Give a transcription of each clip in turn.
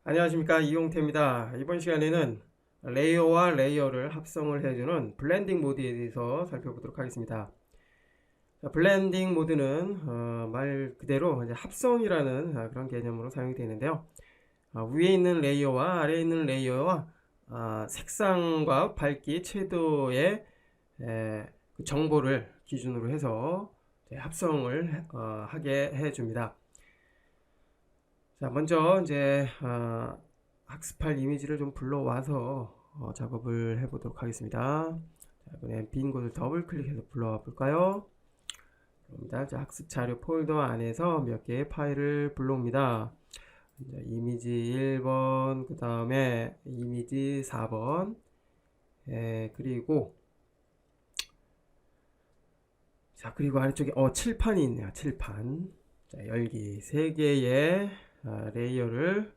안녕하십니까, 이용태입니다. 이번 시간에는 레이어와 레이어를 합성을 해주는 블렌딩 모드에 대해서 살펴보도록 하겠습니다. 자, 블렌딩 모드는 말 그대로 이제 합성이라는 그런 개념으로 사용이 되는데요. 위에 있는 레이어와 아래에 있는 레이어와 색상과 밝기, 채도의 그 정보를 기준으로 해서 합성을 하게 해줍니다. 자, 먼저 이제 학습할 이미지를 좀 불러와서 작업을 해보도록 하겠습니다. 자, 이번엔 빈 곳을 더블 클릭해서 불러와 볼까요? 그럽니다. 자, 학습 자료 폴더 안에서 몇 개의 파일을 불러옵니다. 자, 이미지 1번, 그 다음에 이미지 4번, 그리고 자, 그리고 아래쪽에 칠판이 있네요. 칠판. 자, 열기 3개의 레이어를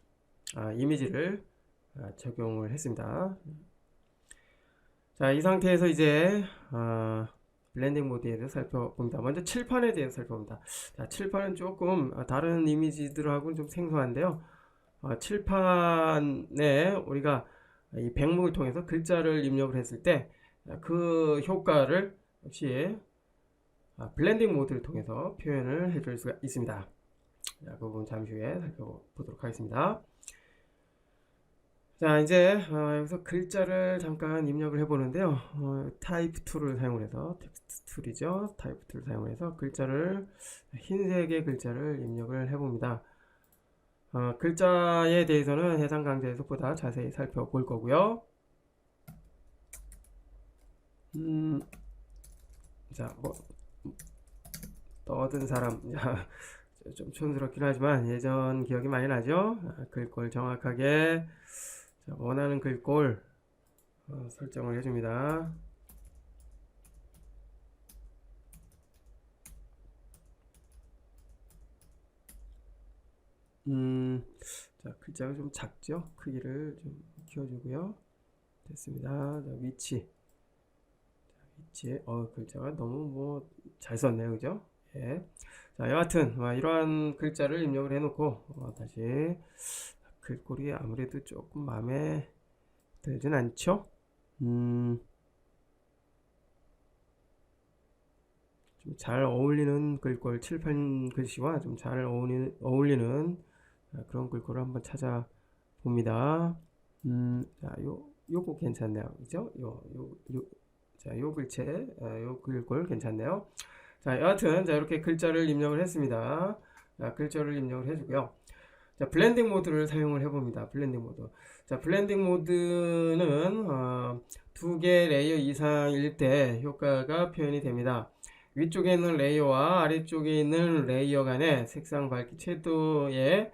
이미지를 적용을 했습니다. 자, 이 상태에서 이제 블렌딩 모드에 대해서 살펴봅니다. 먼저 칠판에 대해서 살펴봅니다. 자, 칠판은 조금 다른 이미지들하고는 좀 생소한데요. 칠판에 우리가 이 백목을 통해서 글자를 입력을 했을 때 그 효과를 역시 블렌딩 모드를 통해서 표현을 해줄 수가 있습니다. 자, 그 부분 잠시 후에 살펴보도록 하겠습니다. 자, 이제 여기서 글자를 잠깐 입력을 해보는데요. 타입 툴을 사용을 해서, 텍스트 툴이죠. 타입 툴을 사용을 해서 글자를, 흰색의 글자를 입력을 해봅니다. 글자에 대해서는 해당 강좌에서 보다 자세히 살펴볼 거고요. 자, 떠든 사람. 좀 촌스럽긴 하지만 예전 기억이 많이 나죠. 글꼴 정확하게 원하는 글꼴 설정을 해줍니다. 자, 글자가 좀 작죠. 크기를 좀 키워주고요. 됐습니다. 자, 위치. 글자가 너무 잘 썼네요, 그죠? 예. 자, 여하튼 이러한 글자를 입력을 해놓고 다시 글꼴이 아무래도 조금 마음에 들진 않죠? 좀 잘 어울리는 글꼴, 칠판 글씨와 좀 잘 어울리는 그런 글꼴을 한번 찾아봅니다. 자, 요거 괜찮네요, 그죠? 자, 요 글체, 요 글꼴 괜찮네요. 자, 여하튼 자, 이렇게 글자를 입력을 했습니다. 자, 글자를 입력을 해주고요. 자, 블렌딩 모드를 사용을 해봅니다. 블렌딩 모드. 자, 블렌딩 모드는 2개 레이어 이상일 때 효과가 표현이 됩니다. 위쪽에 있는 레이어와 아래쪽에 있는 레이어 간의 색상, 밝기, 채도의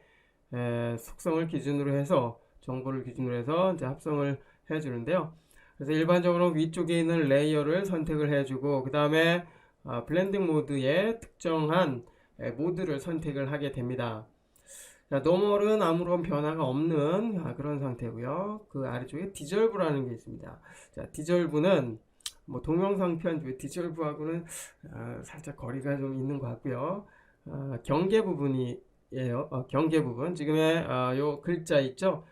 속성을 기준으로 해서 정보를 기준으로 해서 이제 합성을 해주는데요. 그래서 일반적으로 위쪽에 있는 레이어를 선택을 해주고 그 다음에 블렌딩 모드의 특정한 모드를 선택을 하게 됩니다. 자, 노멀은 아무런 변화가 없는 그런 상태고요. 그 아래쪽에 디졸브라는 게 있습니다. 자, 디졸브는 동영상 편집 디졸브하고는 살짝 거리가 좀 있는 것 같고요. 경계 부분이에요. 경계 부분. 지금의 요 글자 있죠?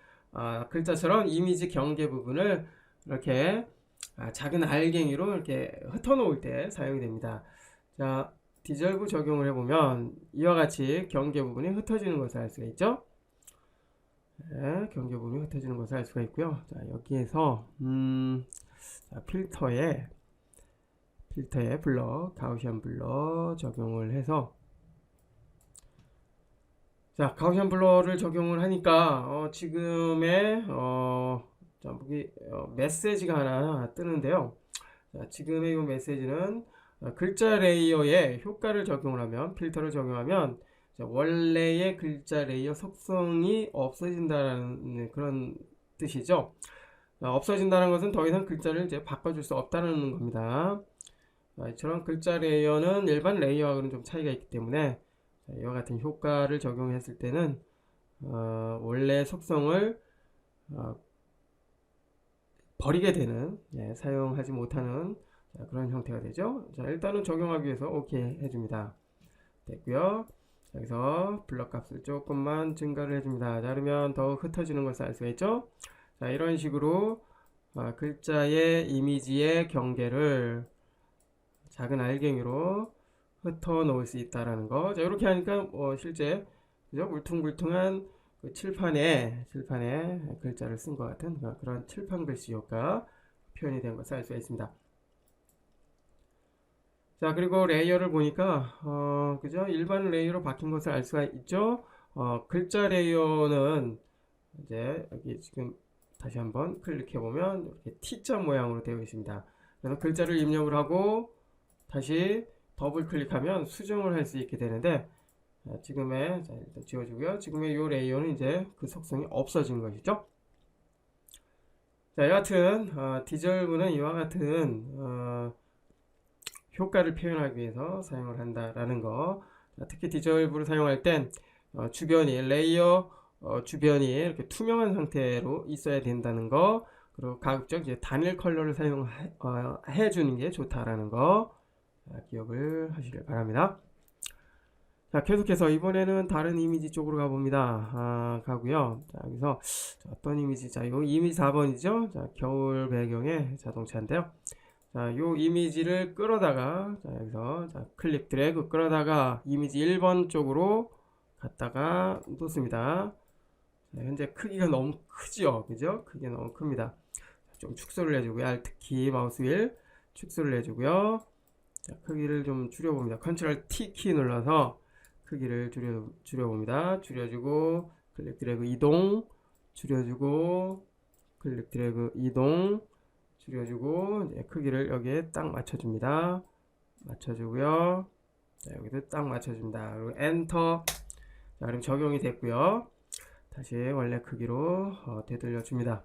글자처럼 이미지 경계 부분을 이렇게 작은 알갱이로 이렇게 흩어놓을 때 사용이 됩니다. 자, 디졸브 적용을 해보면 이와 같이 경계 부분이 흩어지는 것을 알 수가 있죠. 네, 경계 부분이 흩어지는 것을 알 수가 있고요. 자, 여기에서 자, 필터에 블러, 가우시안 블러 적용을 해서 자, 가우시안 블러를 적용을 하니까 지금의 메시지가 하나 뜨는데요. 자, 지금의 이 메시지는 글자 레이어에 효과를 적용을 하면, 필터를 적용하면 원래의 글자 레이어 속성이 없어진다는 그런 뜻이죠. 없어진다는 것은 더 이상 글자를 이제 바꿔줄 수 없다는 겁니다. 이처럼 글자 레이어는 일반 레이어하고는 좀 차이가 있기 때문에 이와 같은 효과를 적용했을 때는 원래 속성을 버리게 되는, 사용하지 못하는 그런 형태가 되죠. 자, 일단은 적용하기 위해서 오케이 해줍니다. 됐고요. 여기서 블럭 값을 조금만 증가를 해줍니다. 자, 그러면 더욱 흩어지는 것을 알 수가 있죠. 자, 이런 식으로 글자의 이미지의 경계를 작은 알갱이로 흩어 놓을 수 있다라는 거. 자, 이렇게 하니까 실제 그죠? 울퉁불퉁한 그 칠판에 글자를 쓴 것 같은 그런 칠판 글씨 효과 표현이 된 것을 알 수가 있습니다. 자, 그리고 레이어를 보니까 그죠? 일반 레이어로 바뀐 것을 알 수가 있죠. 글자 레이어는 이제 여기 지금 다시 한번 클릭해 보면 이렇게 T자 모양으로 되어 있습니다. 그래서 글자를 입력을 하고 다시 더블 클릭하면 수정을 할 수 있게 되는데, 지금의, 자, 일단 지워주고요. 지금의 이 레이어는 이제 그 속성이 없어진 것이죠. 자, 여하튼 디졸브는 이와 같은 효과를 표현하기 위해서 사용을 한다라는 거. 특히 디졸브를 사용할 땐 주변이 레이어 주변이 이렇게 투명한 상태로 있어야 된다는 거, 그리고 가급적 이제 단일 컬러를 사용해 주는 게 좋다라는 거 기억을 하시길 바랍니다. 자, 계속해서 이번에는 다른 이미지 쪽으로 가봅니다. 가고요. 자, 여기서 어떤 이미지? 자, 요 이미지 4번이죠. 자, 겨울 배경의 자동차인데요. 자, 요 이미지를 끌어다가, 자, 여기서 자, 클릭 드래그 끌어다가 이미지 1번 쪽으로 갖다가 놓습니다. 자, 현재 크기가 너무 크죠, 그죠? 크기가 너무 큽니다. 좀 축소를 해주고요. Alt키 마우스 휠 축소를 해주고요. 자, 크기를 좀 줄여봅니다. 컨트롤 T 키 눌러서 크기를 줄여봅니다. 줄여주고 클릭 드래그 이동, 줄여주고 클릭 드래그 이동, 줄여주고 이제 크기를 여기에 딱 맞춰줍니다. 맞춰주고요. 자, 여기도 딱 맞춰줍니다. 그리고 엔터. 자, 그럼 적용이 됐고요. 다시 원래 크기로 되돌려 줍니다.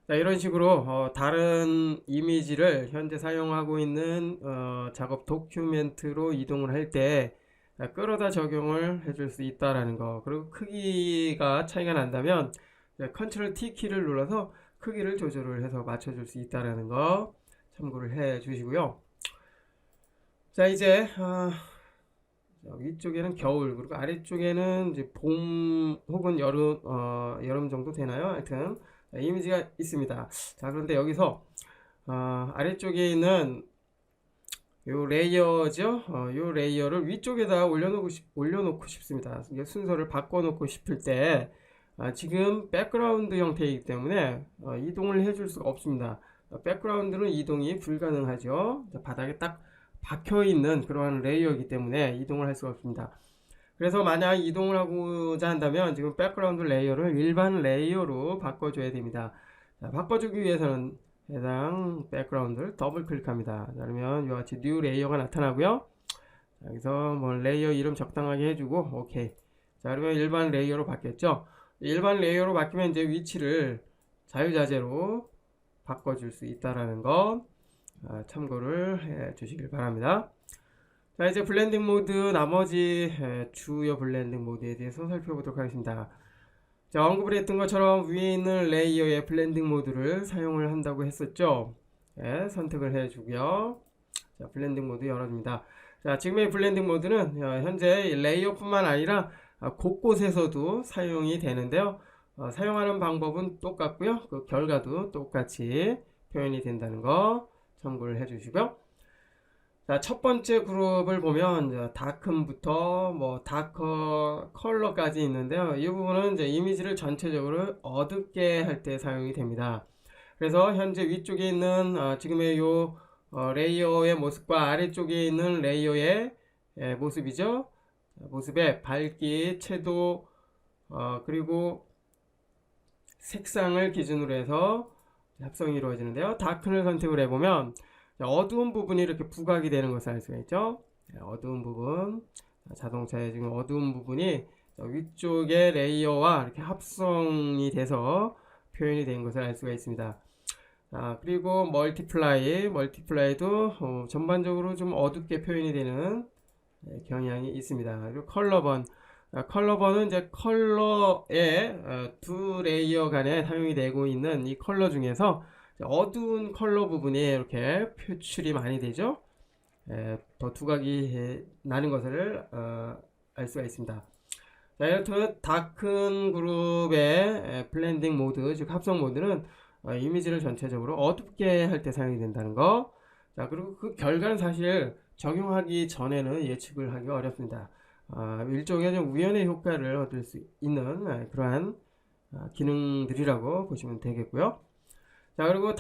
자, 이런 식으로 다른 이미지를 현재 사용하고 있는 작업 도큐멘트로 이동을 할 때 끌어다 적용을 해줄 수 있다라는 거. 그리고 크기가 차이가 난다면 컨트롤 T 키를 눌러서 크기를 조절을 해서 맞춰줄 수 있다라는 거 참고를 해 주시고요. 자, 이제 위쪽에는 겨울, 그리고 아래쪽에는 이제 봄 혹은 여름 정도 되나요? 하여튼 이미지가 있습니다. 자, 그런데 여기서 아래쪽에 있는 요 레이어죠. 요 레이어를 위쪽에다 올려놓고 싶습니다. 순서를 바꿔놓고 싶을 때 지금 백그라운드 형태이기 때문에 이동을 해줄 수가 없습니다. 백그라운드는 이동이 불가능하죠. 바닥에 딱 박혀있는 그러한 레이어이기 때문에 이동을 할 수가 없습니다. 그래서 만약 이동을 하고자 한다면 지금 백그라운드 레이어를 일반 레이어로 바꿔줘야 됩니다. 자, 바꿔주기 위해서는 해당 백그라운드를 더블 클릭합니다. 자, 그러면 이와 같이 뉴 레이어가 나타나고요. 자, 여기서 뭐 레이어 이름 적당하게 해주고 오케이. 자, 그러면 일반 레이어로 바뀌었죠. 일반 레이어로 바뀌면 이제 위치를 자유자재로 바꿔줄 수 있다라는 거 참고를 해 주시길 바랍니다. 자, 이제 블렌딩 모드 나머지 주요 블렌딩 모드에 대해서 살펴보도록 하겠습니다. 자, 언급을 했던 것처럼 위에 있는 레이어의 블렌딩 모드를 사용을 한다고 했었죠. 예, 선택을 해주고요. 자, 블렌딩 모드 열어줍니다. 자, 지금의 블렌딩 모드는 현재 레이어뿐만 아니라 곳곳에서도 사용이 되는데요. 사용하는 방법은 똑같고요. 그 결과도 똑같이 표현이 된다는 거 참고를 해주시고요. 자, 첫 번째 그룹을 보면 다크부터 뭐 다커 컬러까지 있는데요. 이 부분은 이제 이미지를 전체적으로 어둡게 할 때 사용이 됩니다. 그래서 현재 위쪽에 있는 지금의 요 레이어의 모습과 아래쪽에 있는 레이어의 모습이죠. 모습의 밝기, 채도, 그리고 색상을 기준으로 해서 합성이 이루어지는데요. 다크를 선택을 해보면 어두운 부분이 이렇게 부각이 되는 것을 알 수가 있죠. 어두운 부분, 자동차의 지금 어두운 부분이 위쪽의 레이어와 이렇게 합성이 돼서 표현이 된 것을 알 수가 있습니다. 그리고 멀티플라이도 전반적으로 좀 어둡게 표현이 되는 경향이 있습니다. 그리고 컬러번은 이제 컬러의 두 레이어 간에 사용이 되고 있는 이 컬러 중에서 어두운 컬러 부분이 이렇게 표출이 많이 되죠. 더 두각이 나는 것을 알 수가 있습니다. 자, 이렇듯 다큰 그룹의 블렌딩 모드, 즉 합성 모드는 이미지를 전체적으로 어둡게 할 때 사용이 된다는 거. 자, 그리고 그 결과는 사실 적용하기 전에는 예측을 하기 어렵습니다. 일종의 좀 우연의 효과를 얻을 수 있는 그러한 기능들이라고 보시면 되겠고요. 자, 그리고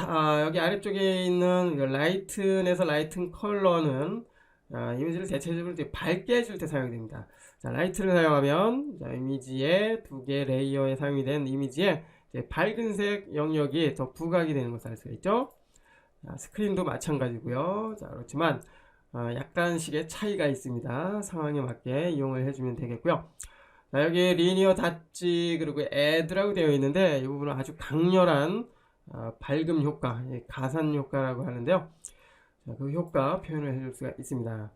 여기 아래쪽에 있는 라이튼에서 라이튼 컬러는 이미지를 대체적으로 이제 밝게 해줄 때 사용이 됩니다. 자, 라이트를 사용하면 이미지에 두 개 레이어에 사용이 된 이미지에 밝은색 영역이 더 부각이 되는 것을 알 수가 있죠. 자, 스크린도 마찬가지고요. 자, 그렇지만 약간씩의 차이가 있습니다. 상황에 맞게 이용을 해주면 되겠고요. 자, 여기 리니어 닷지 그리고 애드라고 되어 있는데 이 부분은 아주 강렬한 밝음 효과, 가산 효과라고 하는데요. 자, 그 효과 표현을 해줄 수가 있습니다.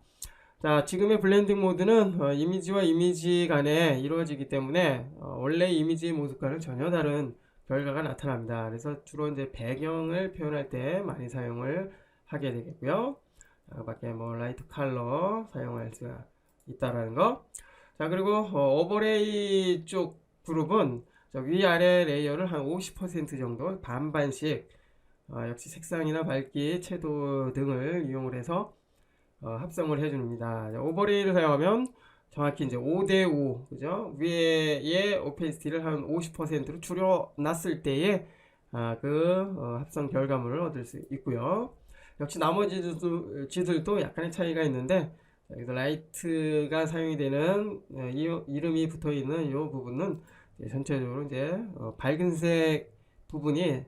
자, 지금의 블렌딩 모드는 이미지와 이미지 간에 이루어지기 때문에 원래 이미지의 모습과는 전혀 다른 결과가 나타납니다. 그래서 주로 이제 배경을 표현할 때 많이 사용을 하게 되겠고요. 밖에 뭐 라이트 컬러 사용할 수가 있다라는 거. 자, 그리고 오버레이 쪽 그룹은 위아래 레이어를 한 50% 정도 반반씩 역시 색상이나 밝기, 채도 등을 이용을 해서 합성을 해줍니다. 오버레이를 사용하면 정확히 이제 5대5, 그죠? 위에 오페시티를 한 50%로 줄여놨을 때에 합성 결과물을 얻을 수 있고요. 역시 나머지 지들도 약간의 차이가 있는데, 여기서 라이트가 사용이 되는 이름이 붙어 있는 이 부분은 전체적으로 이제 밝은색 부분이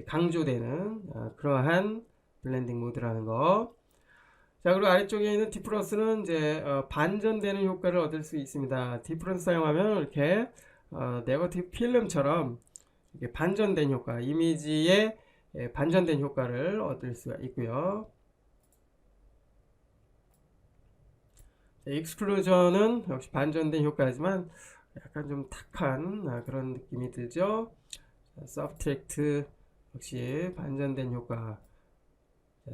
강조되는 그러한 블렌딩 모드라는 거. 자, 그리고 아래쪽에 있는 디프런스는 이제 반전되는 효과를 얻을 수 있습니다. 디프런스 사용하면 이렇게 네거티브 필름처럼 이렇게 반전된 효과, 이미지에 반전된 효과를 얻을 수가 있고요. 익스클루전은 역시 반전된 효과지만 약간 좀 탁한 그런 느낌이 들죠. 서브트랙트 역시 반전된 효과.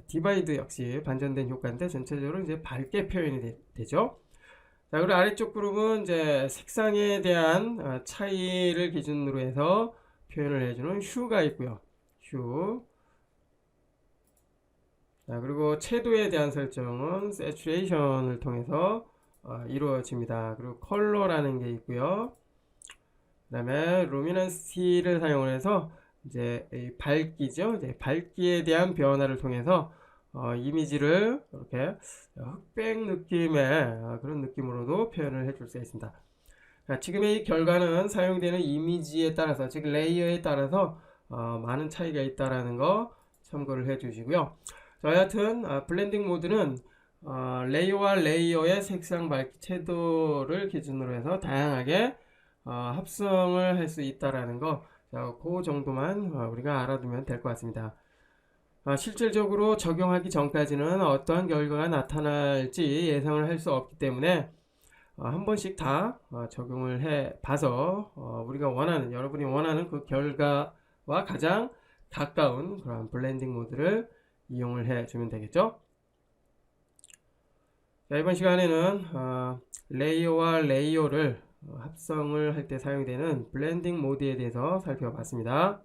디바이드 역시 반전된 효과인데 전체적으로 이제 밝게 표현이 되죠. 자, 그리고 아래쪽 그룹은 이제 색상에 대한 차이를 기준으로 해서 표현을 해주는 휴가 있고요. 휴. 자, 그리고 채도에 대한 설정은 세츄레이션을 통해서 이루어집니다. 그리고 컬러라는 게 있고요. 그 다음에 루미넌시를 사용을 해서 이제 밝기죠. 이제 밝기에 대한 변화를 통해서 이미지를 이렇게 흑백 느낌의 그런 느낌으로도 표현을 해줄 수 있습니다. 지금의 이 결과는 사용되는 이미지에 따라서, 즉 레이어에 따라서 많은 차이가 있다라는 거 참고를 해주시고요. 여하튼 블렌딩 모드는 레이어와 레이어의 색상, 밝기, 채도를 기준으로 해서 다양하게 합성을 할 수 있다라는 거, 그 정도만 우리가 알아두면 될 것 같습니다. 실질적으로 적용하기 전까지는 어떠한 결과가 나타날지 예상을 할 수 없기 때문에 한 번씩 다 적용을 해 봐서 우리가 원하는, 여러분이 원하는 그 결과와 가장 가까운 그런 블렌딩 모드를 이용을 해 주면 되겠죠. 자, 이번 시간에는 레이어와 레이어를 합성을 할 때 사용되는 블렌딩 모드에 대해서 살펴봤습니다.